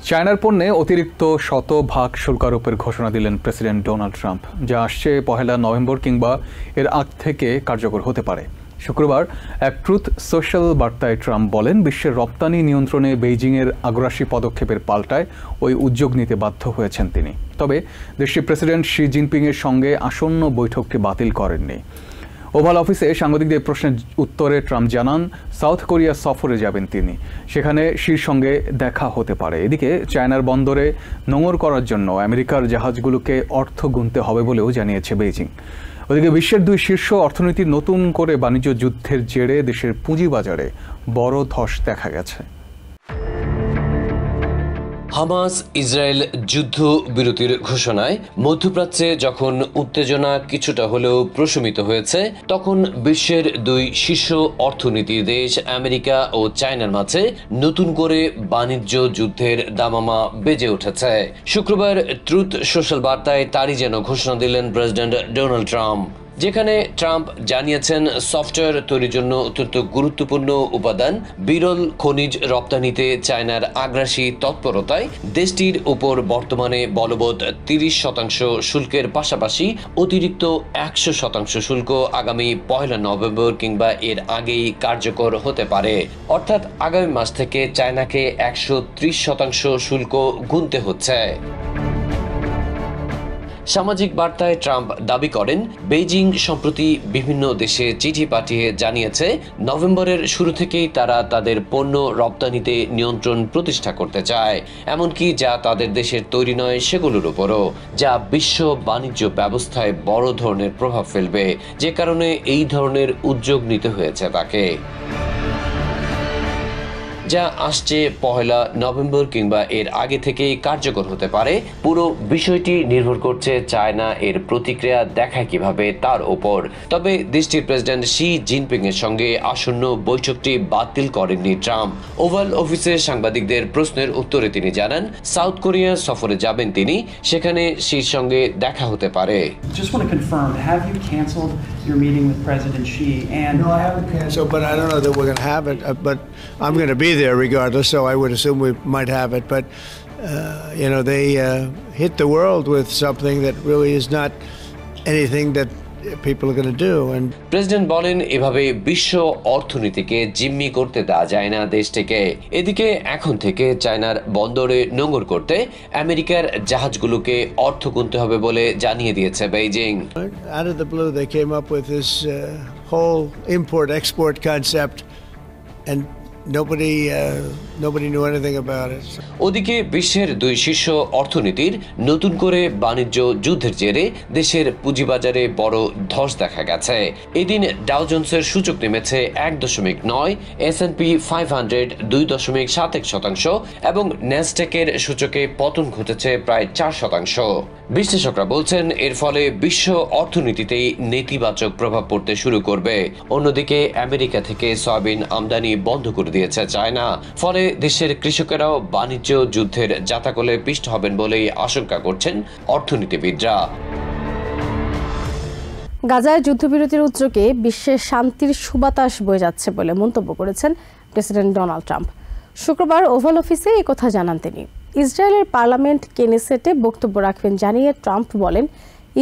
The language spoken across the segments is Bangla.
চায়নার পণ্যে অতিরিক্ত 100% শুল্ক আরোপের ঘোষণা দিলেন প্রেসিডেন্ট ডোনাল্ড ট্রাম্প, যা আসছে 1 নভেম্বর কিংবা এর আগ থেকে কার্যকর হতে পারে। শুক্রবার এক ট্রুথ সোশ্যাল বার্তায় ট্রাম্প বলেন, বিশ্বের রপ্তানি নিয়ন্ত্রণে বেইজিংয়ের আগ্রাসী পদক্ষেপের পাল্টায় ওই উদ্যোগ নিতে বাধ্য হয়েছেন তিনি। তবে দেশটির প্রেসিডেন্ট শি জিনপিংয়ের সঙ্গে আসন্ন বৈঠকটি বাতিল করেননি। ওভাল অফিসে সাংবাদিকদের প্রশ্নের উত্তরে ট্রাম্প জানান, সাউথ কোরিয়া সফরে যাবেন তিনি, সেখানে শির সঙ্গে দেখা হতে পারে। এদিকে চায়নার বন্দরে নোঙর করার জন্য আমেরিকার জাহাজগুলোকে অর্থ গুনতে হবে বলেও জানিয়েছে বেইজিং। ওদিকে বিশ্বের 2 শীর্ষ অর্থনীতির নতুন করে বাণিজ্য যুদ্ধের জেরে দেশের পুঁজিবাজারে বড় ধস দেখা গেছে। হামাস ইসরায়েল যুদ্ধবিরতির ঘোষণায় মধ্যপ্রাচ্যে যখন উত্তেজনা কিছুটা হলেও প্রশমিত হয়েছে, তখন বিশ্বের 2 শীর্ষ অর্থনীতির দেশ আমেরিকা ও চায়নার মাঝে নতুন করে বাণিজ্য যুদ্ধের দামামা বেজে উঠেছে। শুক্রবার ট্রুথ সোশ্যাল বার্তায় তারই যেন ঘোষণা দিলেন প্রেসিডেন্ট ডোনাল্ড ট্রাম্প, যেখানে ট্রাম্প জানিয়েছেন সফটওয়্যার তৈরির জন্য অত্যন্ত গুরুত্বপূর্ণ উপাদান বিরল খনিজ রপ্তানিতে চায়নার আগ্রাসী তৎপরতায় দেশটির উপর বর্তমানে বলবৎ 30% শুল্কের পাশাপাশি অতিরিক্ত 100% শুল্ক আগামী 1 নভেম্বর কিংবা এর আগেই কার্যকর হতে পারে। অর্থাৎ আগামী মাস থেকে চায়নাকে 130% শুল্ক গুনতে হচ্ছে। সামাজিক বার্তায় ট্রাম্প দাবি করেন, বেইজিং সম্প্রতি বিভিন্ন দেশে চিঠি পাঠিয়ে জানিয়েছে নভেম্বরের শুরু থেকেই তারা তাদের পণ্য রপ্তানিতে নিয়ন্ত্রণ প্রতিষ্ঠা করতে চায়, এমনকি যা তাদের দেশের তৈরি নয় সেগুলোর উপরও, যা বিশ্ব বাণিজ্য ব্যবস্থায় বড় ধরনের প্রভাব ফেলবে, যে কারণে এই ধরনের উদ্যোগ নিতে হয়েছে তাকে। যা আসছে 1 নভেম্বর কিংবা এর আগে থেকেই কার্যকর হতে পারে। পুরো বিষয়টি নির্ভর করছে চায়না এর প্রতিক্রিয়া দেখায় কিভাবে তার ওপর। তবে দেশটির প্রেসিডেন্ট শি জিনপিং এর সঙ্গে আসন্ন বৈঠকটি বাতিল করেননি ট্রাম্প। ওভাল অফিসে সাংবাদিকদের প্রশ্নের উত্তরে তিনি জানান, সাউথ কোরিয়া সফরে যাবেন তিনি, সেখানে শির সঙ্গে দেখা হতে পারে। Your meeting with President Xi, and no, I haven't canceled, but I don't know that we're going to have it. But I'm going to be there regardless, so I would assume we might have it. But they hit the world with something that really is not anything that people are going to do. And president বলেন, এভাবে বিশ্ব অর্থনীতিকে জিম্মি করতে দেওয়া যায় না দেশটিকে। এদিকে এখন থেকে চায়নার বন্দরে নোঙর করতে আমেরিকার জাহাজগুলোকে অর্থ গুনতে হবে বলে জানিয়ে দিয়েছে Beijing. Out of the blue, they came up with this whole import-export concept, and nobody knew anything about it. ওদিকে বিশ্বের 2 শীর্ষ অর্থনীতির নতুন করে বাণিজ্য যুদ্ধের জেরে দেশের পুঁজিবাজারে বড় ধস দেখা গেছে। এদিন ডাও জোন্সের সূচক নেমেছে 1.9, S&P 500 2.71% এবং ন্যাসড্যাকের সূচকে পতন ঘটেছে প্রায় 4%। বিশ্লেষকরা বলছেন, এর ফলে বিশ্ব অর্থনীতিতেই নেতিবাচক প্রভাব পড়তে শুরু করবে। অন্যদিকে আমেরিকা থেকে সয়াবিন আমদানি বন্ধ করে দিয়েছে চায়না, ফলে দেশের কৃষকেরাও বাণিজ্য যুদ্ধের জাতাকলে পিষ্ট হবেন বলেই আশঙ্কা করছেন অর্থনীতিবিদরা। গাজায় যুদ্ধবিরতির উদ্যোগে বিশ্বের শান্তির সুবাতাস বয়ে যাচ্ছে বলে মন্তব্য করেছেন প্রেসিডেন্ট ডোনাল্ড ট্রাম্প। শুক্রবার ওভাল অফিসে এই কথা জানান তিনি। ইসরায়েলের পার্লামেন্ট কেনেসেটে বক্তব্য রাখবেন জানিয়ে ট্রাম্প বলেন,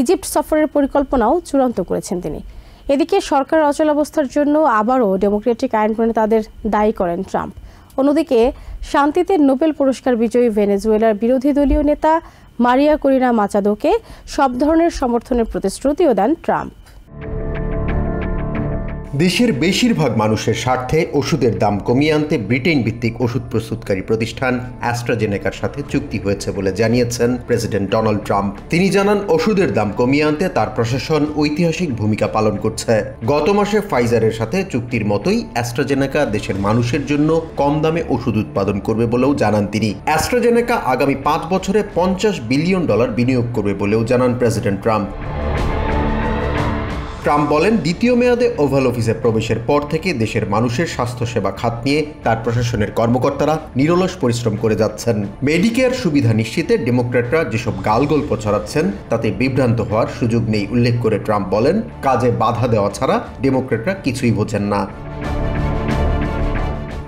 ইজিপ্ট সফরের পরিকল্পনাও চূড়ান্ত করেছেন তিনি। এদিকে সরকার অচলাবস্থার জন্য আবারও ডেমোক্রেটিক আইন প্রণেতাদের দায়ী করেন ট্রাম্প। অন্যদিকে শান্তিতে নোবেল পুরস্কার বিজয়ী ভেনেজুয়েলার বিরোধী দলীয় নেতা মারিয়া করিনা মাচাদোকে সব ধরনের সমর্থনের প্রতিশ্রুতিও দেন ট্রাম্প। দেশের বেশিরভাগ মানুষের স্বার্থে ওষুধের দাম কমিয়ে আনতে ব্রিটেন ভিত্তিক ওষুধ প্রস্তুতকারী প্রতিষ্ঠান অ্যাস্ট্রাজেনেকার সাথে চুক্তি হয়েছে বলে জানিয়েছেন প্রেসিডেন্ট ডোনাল্ড ট্রাম্প। তিনি জানান, ওষুধের দাম কমিয়ে আনতে তার প্রশাসন ঐতিহাসিক ভূমিকা পালন করছে। গত মাসে ফাইজারের সাথে চুক্তির মতোই অ্যাস্ট্রাজেনেকা দেশের মানুষের জন্য কম দামে ওষুধ উৎপাদন করবে বলেও জানান তিনি। অ্যাস্ট্রাজেনেকা আগামী 5 বছরে $50 বিলিয়ন বিনিয়োগ করবে বলেও জানান প্রেসিডেন্ট ট্রাম্প। ট্রাম্প বলেন, দ্বিতীয় মেয়াদে ওভাল অফিসে প্রবেশের পর থেকে দেশের মানুষের স্বাস্থ্যসেবা খাত নিয়ে তার প্রশাসনের কর্মকর্তারা নিরলস পরিশ্রম করে যাচ্ছেন। মেডিকেয়ার সুবিধা নিশ্চিতে ডেমোক্র্যাটরা যেসব গালগল্প ছড়াচ্ছেন তাতে বিভ্রান্ত হওয়ার সুযোগ নেই উল্লেখ করে ট্রাম্প বলেন, কাজে বাধা দেওয়া ছাড়া ডেমোক্র্যাটরা কিছুই বোঝেন না।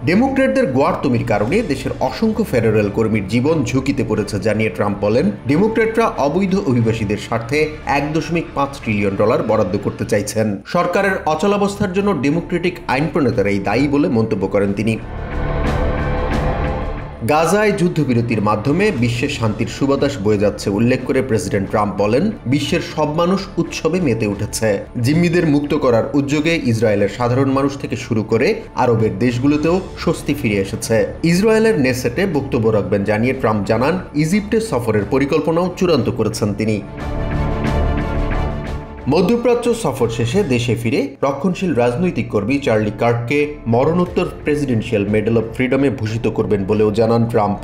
ডেমোক্র্যাটদের গোয়ার্তমির কারণে দেশের অসংখ্য ফেডারেল কর্মীর জীবন ঝুঁকিতে পড়েছে জানিয়ে ট্রাম্প বলেন, ডেমোক্র্যাটরা অবৈধ অভিবাসীদের স্বার্থে $1.5 ট্রিলিয়ন বরাদ্দ করতে চাইছেন। সরকারের অচলাবস্থার জন্য ডেমোক্রেটিক আইন প্রণেতারাই দায়ী বলে মন্তব্য করেন তিনি। গাজায় যুদ্ধবিরতির মাধ্যমে বিশ্বে শান্তির সুবাতাস বয়ে যাচ্ছে উল্লেখ করে প্রেসিডেন্ট ট্রাম্প বলেন, বিশ্বের সব মানুষ উৎসবে মেতে উঠেছে। জিম্মিদের মুক্ত করার উদ্যোগে ইসরায়েলের সাধারণ মানুষ থেকে শুরু করে আরবের দেশগুলোতেও স্বস্তি ফিরে এসেছে। ইসরায়েলের নেসেটে বক্তব্য রাখবেন জানিয়ে ট্রাম্প জানান, ইজিপ্টে সফরের পরিকল্পনাও চূড়ান্ত করেছেন তিনি। মধ্যপ্রাচ্য সফর শেষে দেশে ফিরে রক্ষণশীল রাজনৈতিক কর্মী চার্লি কার্ককে মরণোত্তর প্রেসিডেন্সিয়াল মেডেল অব ফ্রিডমে ভূষিত করবেন বলেও জানান ট্রাম্প।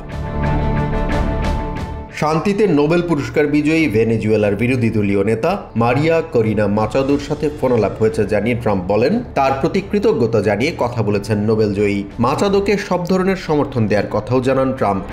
শান্তিতে নোবেল পুরস্কার বিজয়ী ভেনেজুয়েলার বিরোধী দলীয় নেতা মারিয়া করিনা মাচাদোর সাথে ফোনালাপ হয়েছে জানিয়ে ট্রাম্প বলেন, তার প্রতি কৃতজ্ঞতা জানিয়ে কথা বলেছেন নোবেলজয়ী। মাচাদোকে সব ধরনের সমর্থন দেওয়ার কথাও জানান ট্রাম্প।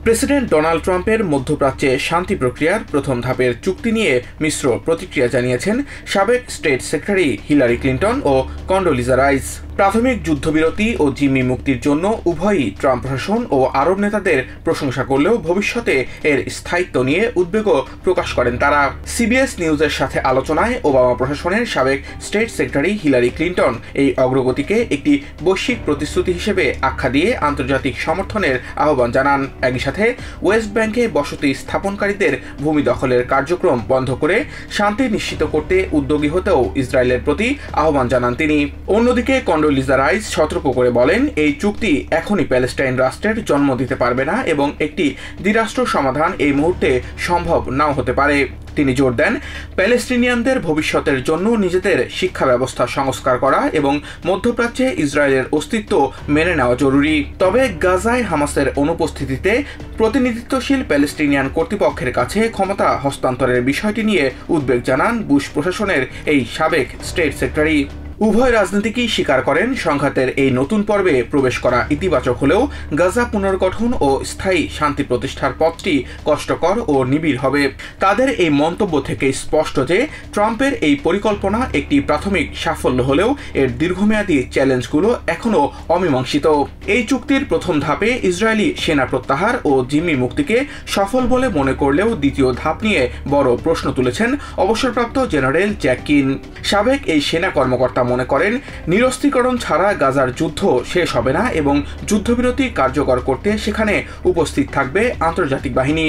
প্রেসিডেন্ট ডোনাল্ড ট্রাম্পের মধ্যপ্রাচ্যে শান্তি প্রক্রিয়ার প্রথম ধাপের চুক্তি নিয়ে মিশ্র প্রতিক্রিয়া জানিয়েছেন সাবেক স্টেট সেক্রেটারি হিলারি ক্লিন্টন ও কন্ডোলিজা রাইস। প্রাথমিক যুদ্ধবিরতি ও জিম্মি মুক্তির জন্য উভয়ই ট্রাম্প প্রশাসন ও আরব নেতাদের প্রশংসা করলেও ভবিষ্যতে এর স্থায়িত্ব নিয়ে উদ্বেগও প্রকাশ করেন তারা। সিবিএস নিউজের সাথে আলোচনায় ওবামা প্রশাসনের সাবেক স্টেট সেক্রেটারি হিলারি ক্লিন্টন এই অগ্রগতিকে একটি বৈশ্বিক প্রতিশ্রুতি হিসেবে আখ্যা দিয়ে আন্তর্জাতিক সমর্থনের আহ্বান জানান। একই সাথে ওয়েস্ট ব্যাংকে বসতি স্থাপনকারীদের ভূমি দখলের কার্যক্রম বন্ধ করে শান্তি নিশ্চিত করতে উদ্যোগী হতেও ইসরায়েলের প্রতি আহ্বান জানান তিনি। অন্যদিকে কন্ডোলিজা রাইস সতর্ক করে বলেন, এই চুক্তি এখনই প্যালেস্টাইন রাষ্ট্রের জন্ম দিতে পারবে না এবং একটি দ্বিরাষ্ট্র সমাধান এই মুহূর্তে সম্ভব নাও হতে পারে। তিনি জোর দেন, প্যালেস্টিনিয়ানদের ভবিষ্যতের জন্য নিজেদের শিক্ষা ব্যবস্থা সংস্কার করা এবং মধ্যপ্রাচ্যে ইসরায়েলের অস্তিত্ব মেনে নেওয়া জরুরি। তবে গাজায় হামাসের অনুপস্থিতিতে প্রতিনিধিত্বশীল প্যালেস্টিনিয়ান কর্তৃপক্ষের কাছে ক্ষমতা হস্তান্তরের বিষয়টি নিয়ে উদ্বেগ জানান বুশ প্রশাসনের এই সাবেক স্টেট সেক্রেটারি। উভয় রাজনীতিকই স্বীকার করেন, সংঘাতের এই নতুন পর্বে প্রবেশ করা ইতিবাচক হলেও গাজা পুনর্গঠন ও স্থায়ী শান্তি প্রতিষ্ঠার পথটি কষ্টকর ও নিবিড় হবে। তাদের এই মন্তব্য থেকে স্পষ্ট যে ট্রাম্পের এই পরিকল্পনা একটি প্রাথমিক সাফল্য হলেও এর দীর্ঘমেয়াদী চ্যালেঞ্জগুলো এখনও অমীমাংসিত। এই চুক্তির প্রথম ধাপে ইসরায়েলি সেনা প্রত্যাহার ও জিম্মি মুক্তিকে সফল বলে মনে করলেও দ্বিতীয় ধাপ নিয়ে বড় প্রশ্ন তুলেছেন অবসরপ্রাপ্ত জেনারেল জ্যাক কিন। সাবেক এই সেনা কর্মকর্তা মনে করেন, নিরস্ত্রীকরণ ছাড়া গাজার যুদ্ধ শেষ হবে না এবং যুদ্ধবিরতি কার্যকর করতে সেখানে উপস্থিত থাকবে আন্তর্জাতিক বাহিনী।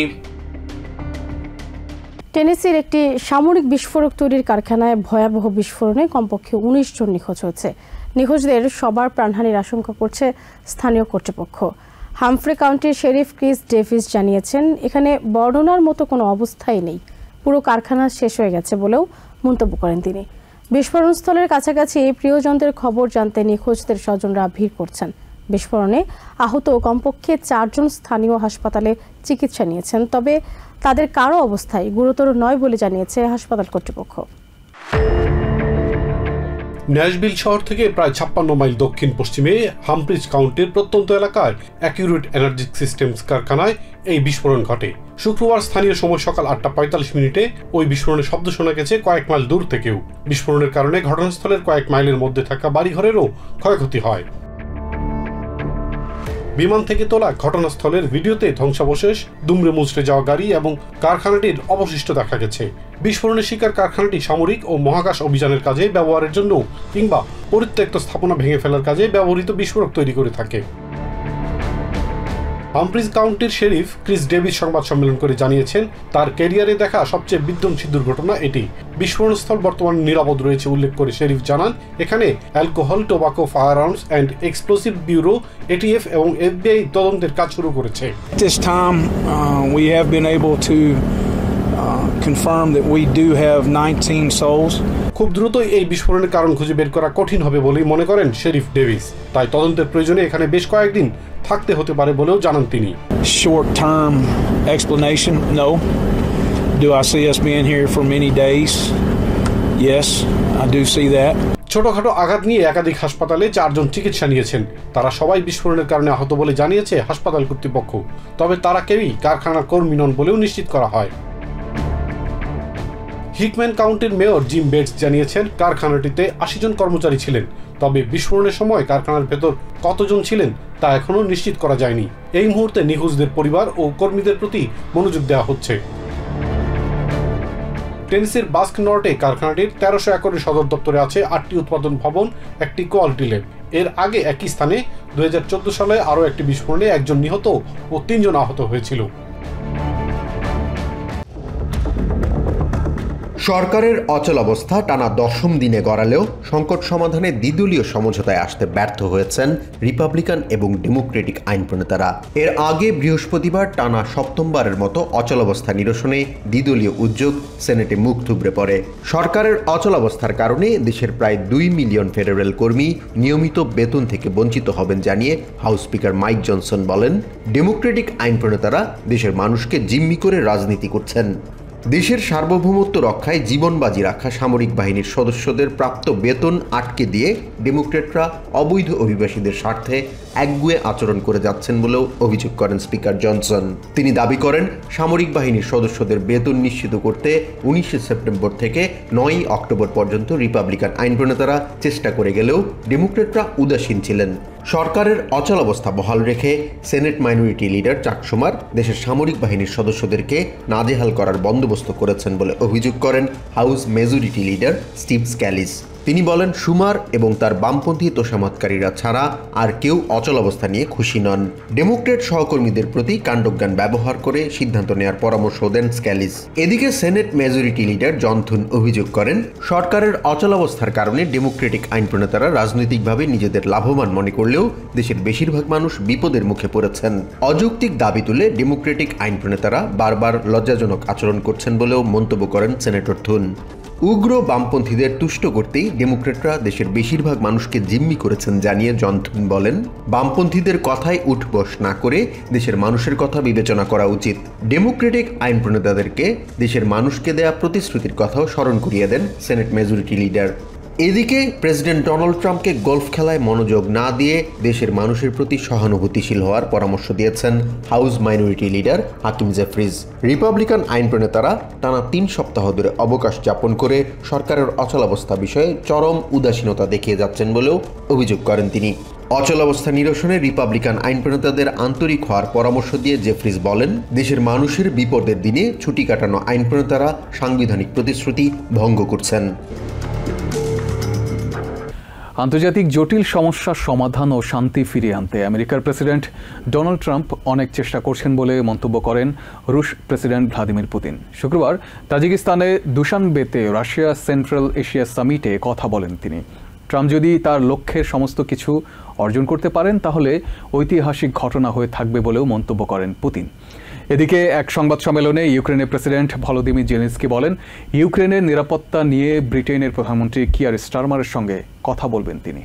টেনেসির একটি সামরিক বিস্ফোরক তৈরির কারখানায় ভয়াবহ বিস্ফোরণে কমপক্ষে 19 জন নিখোঁজ হয়েছে। নিখোঁজদের সবার প্রাণহানির আশঙ্কা করছে স্থানীয় কর্তৃপক্ষ। হামফ্রে কাউন্টির শেরিফ ক্রিস ডেভিস জানিয়েছেন, এখানে বর্ণনার মতো কোনো অবস্থাই নেই, পুরো কারখানা শেষ হয়ে গেছে বলেও মন্তব্য করেন তিনি। বিস্ফোরণস্থলের কাছাকাছি প্রিয়জনদের খবর জানতে নিখোঁজদের স্বজনরা ভিড় করছেন। বিস্ফোরণে আহত কমপক্ষে 4 জন স্থানীয় হাসপাতালে চিকিৎসা নিয়েছেন, তবে তাদের কারো অবস্থায় গুরুতর নয় বলে জানিয়েছে হাসপাতাল কর্তৃপক্ষ। ন্যাশভিল শহর থেকে প্রায় 56 মাইল দক্ষিণ পশ্চিমে হামফ্রিজ কাউন্টির প্রত্যন্ত এলাকার অ্যাকিউরেট এনার্জি সিস্টেমস কারখানায় এই বিস্ফোরণ ঘটে। শুক্রবার স্থানীয় সময় সকাল 8:45 মিনিটে ওই বিস্ফোরণের শব্দ শোনা গেছে কয়েক মাইল দূর থেকেও। বিস্ফোরণের কারণে ঘটনাস্থলের কয়েক মাইলের মধ্যে থাকা বাড়িঘরেরও ক্ষয়ক্ষতি হয়। বিমান থেকে তোলা ঘটনাস্থলের ভিডিওতে ধ্বংসাবশেষ, দুমড়ে মুচড়ে যাওয়া গাড়ি এবং কারখানাটির অবশিষ্ট দেখা গেছে। বিস্ফোরণের শিকার কারখানাটি সামরিক ও মহাকাশ অভিযানের কাজে ব্যবহারের জন্য কিংবা পরিত্যক্ত স্থাপনা ভেঙে ফেলার কাজে ব্যবহৃত বিস্ফোরক তৈরি করে থাকে। হামফ্রিজ কাউন্টির শেরিফ ক্রিস ডেভিস সংবাদ সম্মেলন করে জানিয়েছেন, তার ক্যারিয়ারে দেখা সবচেয়ে বিধ্বংসী দুর্ঘটনা এটি। বিস্ফোরণস্থল বর্তমানে নিরাপদ রয়েছে উল্লেখ করে শেরিফ জানান, এখানে alcohol, tobacco, fire arms and explosive bureau ATF এবং FBI তদন্তের কাজ শুরু করেছে। This time we have been able to confirm that we do have 19 souls. খুব দ্রুতই এই বিস্ফোরণের কারণ খুঁজে বের করা কঠিন হবে বলেই মনে করেন শেরিফ ডেভিস। তাই তদন্তের প্রয়োজনে এখানে বেশ কয়েকদিন থাকতে হতে পারে বলেও জানান তিনি। Short term explanation, no. Do I see us being here for many days? Yes, I do see that. ছোটখাটো আঘাত নিয়ে একাধিক হাসপাতালে 4 জন চিকিৎসা নিয়েছেন। তারা সবাই বিস্ফোরণের কারণে আহত বলে জানিয়েছে হাসপাতাল কর্তৃপক্ষ। তবে তারা কেউই কারখানার কর্মী নন বলেও নিশ্চিত করা হয়। হিকম্যান কাউন্টির মেয়র জিম বেটস জানিয়েছেন কারখানাটিতে ৮০ জন কর্মচারী ছিলেন, তবে বিস্ফোরণের সময় কারখানার ভেতর কতজন ছিলেন তা এখনও নিশ্চিত করা যায়নি। এই মুহূর্তে নিখোঁজদের পরিবার ও কর্মীদের প্রতি মনোযোগ দেওয়া হচ্ছে। টেনেসির বাস্ক নর্টে কারখানাটির ১৩০০ একরের সদর দপ্তরে আছে ৮টি উৎপাদন ভবন, একটি কোয়ালিটি ল্যাব। এর আগে একই স্থানে ২০১৪ সালে আরও একটি বিস্ফোরণে একজন নিহত ও ৩ জন আহত হয়েছিল। সরকারের অচলাবস্থা টানা ১০ম দিনে গড়ালেও সংকট সমাধানে দ্বিদলীয় সমঝোতায় আসতে ব্যর্থ হয়েছেন রিপাবলিকান এবং ডেমোক্রেটিক আইন প্রণেতারা। এর আগে বৃহস্পতিবার টানা ৭মবারের মতো অচলাবস্থা নিরসনে দ্বিদলীয় উদ্যোগ সেনেটে মুখ থুবড়ে পড়ে। সরকারের অচলাবস্থার কারণে দেশের প্রায় ২ মিলিয়ন ফেডারেল কর্মী নিয়মিত বেতন থেকে বঞ্চিত হবেন জানিয়ে হাউস স্পিকার মাইক জনসন বলেন, ডেমোক্রেটিক আইন প্রণেতারা দেশের মানুষকে জিম্মি করে রাজনীতি করছেন। দেশের সার্বভৌমত্ব রক্ষায় জীবন বাজি রাখা সামরিক বাহিনীর সদস্যদের প্রাপ্ত বেতন আটকে দিয়ে ডেমোক্রেটরা অবৈধ অভিবাসীদের স্বার্থে একগুঁয়ে আচরণ করে যাচ্ছেন বলেও অভিযোগ করেন স্পিকার জনসন। তিনি দাবি করেন, সামরিক বাহিনীর সদস্যদের বেতন নিশ্চিত করতে ১৯ সেপ্টেম্বর থেকে ৯ অক্টোবর পর্যন্ত রিপাবলিকান আইন প্রণেতারা চেষ্টা করে গেলেও ডেমোক্রেটরা উদাসীন ছিলেন। সরকারের অচলাবস্থা বহাল রেখে সেনেট মাইনরিটি লিডার চাক শুমার দেশের সামরিক বাহিনীর সদস্যদেরকে নাজেহাল করার বন্দোবস্ত করেছেন বলে অভিযোগ করেন হাউস মেজরিটি লিডার স্টিভ স্ক্যালিস। তিনি বলেন, শুমার এবং তার বামপন্থী তোষামতকারীরা ছাড়া আর কেউ অচলাবস্থা নিয়ে খুশি নন। ডেমোক্রেট সহকর্মীদের প্রতি কাণ্ডজ্ঞান ব্যবহার করে সিদ্ধান্ত নেওয়ার পরামর্শ দেন স্ক্যালিস। এদিকে সেনেট মেজরিটি লিডার জন থুন অভিযোগ করেন, সরকারের অচলাবস্থার কারণে ডেমোক্রেটিক আইন প্রণেতারা রাজনৈতিকভাবে নিজেদের লাভবান মনে করলেও দেশের বেশিরভাগ মানুষ বিপদের মুখে পড়েছেন। অযৌক্তিক দাবি তুলে ডেমোক্রেটিক আইন প্রণেতারা বারবার লজ্জাজনক আচরণ করছেন বলেও মন্তব্য করেন সেনেটর থুন। উগ্র বামপন্থীদের তুষ্ট করতেই ডেমোক্রেটরা দেশের বেশিরভাগ মানুষকে জিম্মি করেছেন জানিয়ে জন থুন বলেন, বামপন্থীদের কথায় উঠবস না করে দেশের মানুষের কথা বিবেচনা করা উচিত। ডেমোক্রেটিক আইন প্রণেতাদেরকে দেশের মানুষকে দেয়া প্রতিশ্রুতির কথাও স্মরণ করিয়ে দেন সেনেট মেজরিটি লিডার। এদিকে প্রেসিডেন্ট ডোনাল্ড ট্রাম্পকে গলফ খেলায় মনোযোগ না দিয়ে দেশের মানুষের প্রতি সহানুভূতিশীল হওয়ার পরামর্শ দিয়েছেন হাউস মাইনরিটি লিডার হাকিম জেফ্রিজ। রিপাবলিকান আইন প্রণেতারা টানা ৩ সপ্তাহ ধরে অবকাশ যাপন করে সরকারের অচলাবস্থা বিষয়ে চরম উদাসীনতা দেখিয়ে যাচ্ছেন বলেও অভিযোগ করেন তিনি। অচলাবস্থা নিরসনে রিপাবলিকান আইন প্রণেতাদের আন্তরিক হওয়ার পরামর্শ দিয়ে জেফ্রিজ বলেন, দেশের মানুষের বিপদের দিনে ছুটি কাটানো আইন প্রণেতারা সাংবিধানিক প্রতিশ্রুতি ভঙ্গ করছেন। আন্তর্জাতিক জটিল সমস্যার সমাধান ও শান্তি ফিরিয়ে আনতে আমেরিকার প্রেসিডেন্ট ডোনাল্ড ট্রাম্প অনেক চেষ্টা করছেন বলে মন্তব্য করেন রুশ প্রেসিডেন্ট ভ্লাদিমির পুতিন। শুক্রবার তাজিকিস্তানে দুশানবেতে রাশিয়া সেন্ট্রাল এশিয়া সামিটে কথা বলেন তিনি। ট্রাম্প যদি তার লক্ষ্যের সমস্ত কিছু অর্জন করতে পারেন তাহলে ঐতিহাসিক ঘটনা হয়ে থাকবে বলেও মন্তব্য করেন পুতিন। এদিকে এক সংবাদ সম্মেলনে ইউক্রেনের প্রেসিডেন্ট ভলোদিমির জেলেনস্কি বলেন, ইউক্রেনের নিরাপত্তা নিয়ে ব্রিটেনের প্রধানমন্ত্রী কিয়ার স্টারমারের সঙ্গে কথা বলবেন তিনি।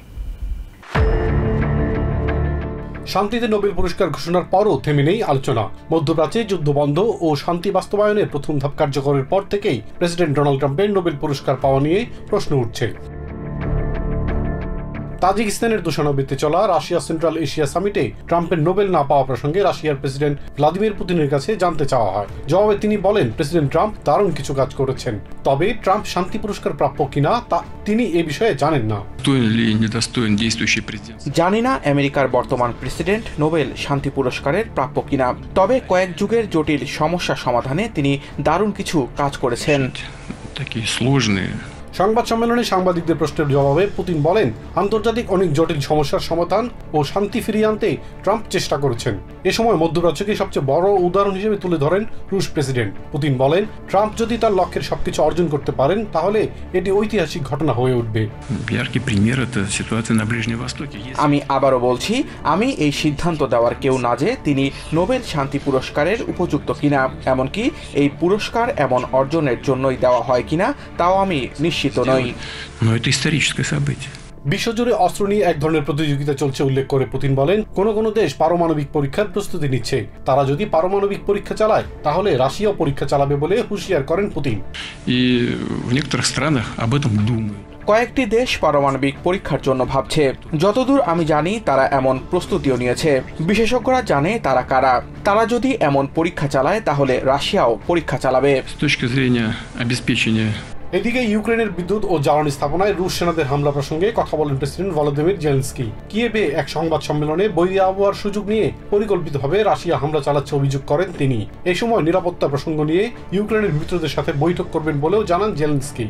শান্তিতে নোবেল পুরস্কার ঘোষণার পরও থেমে নেই আলোচনা। মধ্যপ্রাচ্যে যুদ্ধবন্ধ ও শান্তি বাস্তবায়নের প্রথম ধাপ কার্যকরের পর থেকেই প্রেসিডেন্ট ডোনাল্ড ট্রাম্পের নোবেল পুরস্কার পাওয়া নিয়ে প্রশ্ন উঠছে। তাজিকিস্তানের দুশানবেতে চলা রাশিয়া সেন্ট্রাল এশিয়া সামিটে ট্রাম্পের নোবেল না পাওয়া প্রসঙ্গে রাশিয়ার প্রেসিডেন্ট ভ্লাদিমির পুতিনের কাছে জানতে চাওয়া হয়। জবাবে তিনি বলেন, প্রেসিডেন্ট ট্রাম্প দারুণ কিছু কাজ করেছেন, তবে ট্রাম্প শান্তি পুরস্কার প্রাপ্য কিনা তা তিনি এ বিষয়ে জানেন না। জানি না আমেরিকার বর্তমান প্রেসিডেন্ট নোবেল শান্তি পুরস্কারের প্রাপ্য কিনা, তবে কয়েক যুগের জটিল সমস্যা সমাধানে তিনি দারুণ কিছু কাজ করেছেন। সংবাদ সম্মেলনে সাংবাদিকদের প্রশ্নের জবাবে পুতিন বলেন, আন্তর্জাতিক অনেক জটিল সমস্যার সমাধান ও শান্তি ফিরিয়ে আনতে ট্রাম্প চেষ্টা করেছেন। এ সময় মধ্যপ্রাচ্যকে সবচেয়ে বড় উদাহরণ হিসেবে তুলে ধরেন রুশ প্রেসিডেন্ট। পুতিন বলেন, ট্রাম্প যদি তার লক্ষ্যের সবকিছু অর্জন করতে পারেন তাহলে এটি ঐতিহাসিক ঘটনা হয়ে উঠবে। আমি আবারও বলছি, আমি এই সিদ্ধান্ত দেওয়ার কেউ না যে তিনি নোবেল শান্তি পুরস্কারের উপযুক্ত কিনা, এমনকি এই পুরস্কার এমন অর্জনের জন্যই দেওয়া হয় কিনা তাও আমি নিশ্চিত নই। বিশ্বজুড়ে অস্ত্র নিয়ে এক ধরনের প্রতিযোগিতা চলছে উল্লেখ করে পুতিন বলেন, কোন কোন দেশ পারমাণবিক পরীক্ষার প্রস্তুতি নিচ্ছে। তারা যদি পারমাণবিক পরীক্ষা চালায় তাহলে রাশিয়াও পরীক্ষা চালাবে বলে হুঁশিয়ার করেন পুতিন। কয়েকটি দেশ পারমাণবিক পরীক্ষার জন্য ভাবছে। যতদূর আমি জানি তারা এমন প্রস্তুতিও নিয়েছে। বিশেষজ্ঞরা জানে তারা কারা। তারা যদি এমন পরীক্ষা চালায় তাহলে রাশিয়াও পরীক্ষা চালাবে। এদিকে ইউক্রেনের বিদ্যুৎ ও জ্বালানি স্থাপনায় রুশ সেনাদের হামলা প্রসঙ্গে কথা বলেন প্রেসিডেন্ট ভলোদিমির জেলেনস্কি। কিয়েভে এক সংবাদ সম্মেলনে বৈরী আবহাওয়ার সুযোগ নিয়ে পরিকল্পিতভাবে রাশিয়া হামলা চালাচ্ছে অভিযোগ করেন তিনি। এই সময় নিরাপত্তা প্রসঙ্গ নিয়ে ইউক্রেনের মিত্রদের সাথে বৈঠক করবেন বলেও জানান জেলেনস্কি।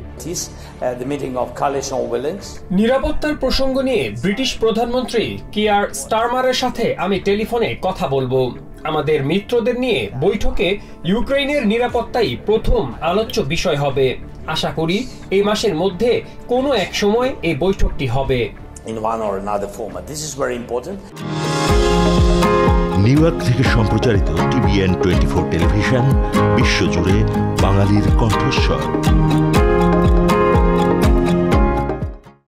নিরাপত্তার প্রসঙ্গ নিয়ে ব্রিটিশ প্রধানমন্ত্রী কিয়ার স্টারমারের সাথে আমি টেলিফোনে কথা বলবো। আমাদের মিত্রদের নিয়ে বৈঠকে ইউক্রেনের নিরাপত্তাই প্রথম আলোচ্য বিষয় হবে। আশা করি এই মাসের মধ্যে কোনো এক সময় এই বৈঠকটি হবে। নিউ ইয়র্ক থেকে সম্প্রচারিত TVN 24 টেলিভিশন বিশ্বজুড়ে বাঙালির কণ্ঠস্বর।